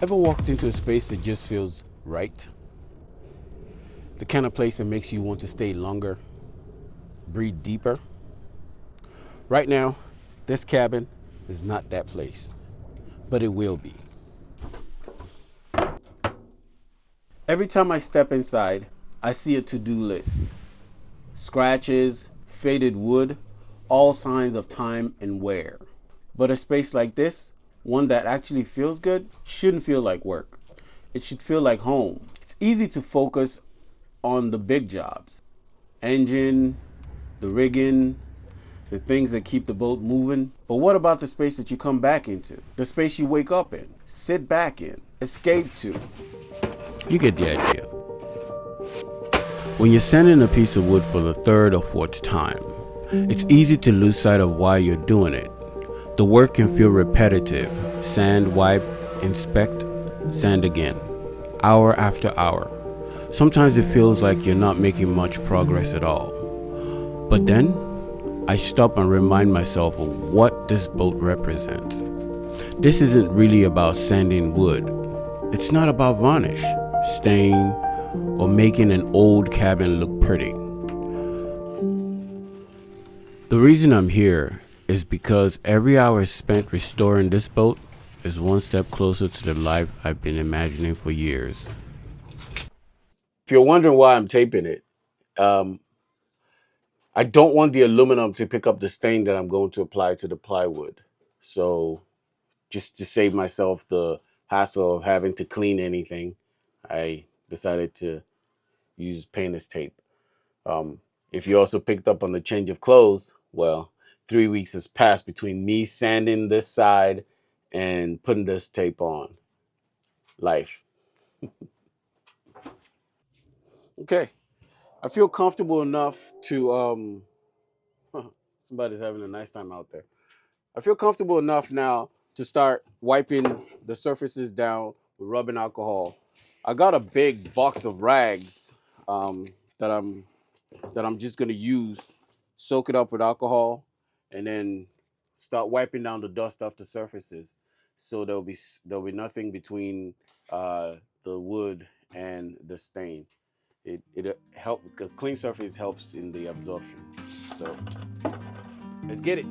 Ever walked into a space that just feels right? The kind of place that makes you want to stay longer, breathe deeper? Right now, this cabin is not that place, but it will be. Every time I step inside, I see a to-do list. Scratches, faded wood, all signs of time and wear. But a space like this, one that actually feels good, shouldn't feel like work. It should feel like home. It's easy to focus on the big jobs. Engine, the rigging, the things that keep the boat moving. But what about the space that you come back into? The space you wake up in, sit back in, escape to? You get the idea. When you're sanding a piece of wood for the third or fourth time, it's easy to lose sight of why you're doing it. The work can feel repetitive. Sand, wipe, inspect, sand again. Hour after hour. Sometimes it feels like you're not making much progress at all. But then, I stop and remind myself of what this boat represents. This isn't really about sanding wood. It's not about varnish, stain, or making an old cabin look pretty. The reason I'm here is because every hour spent restoring this boat is one step closer to the life I've been imagining for years. If you're wondering why I'm taping it, I don't want the aluminum to pick up the stain that I'm going to apply to the plywood. So just to save myself the hassle of having to clean anything, I decided to use painter's tape. If you also picked up on the change of clothes, well, 3 weeks has passed between me sanding this side and putting this tape on. Life. Okay. I feel comfortable enough to somebody's having a nice time out there. I feel comfortable enough now to start wiping the surfaces down with rubbing alcohol. I got a big box of rags um, that I'm just gonna use, soak it up with alcohol, and then start wiping down the dust off the surfaces. So there'll be nothing between the wood and the stain. It help, clean surface helps in the absorption. So let's get it.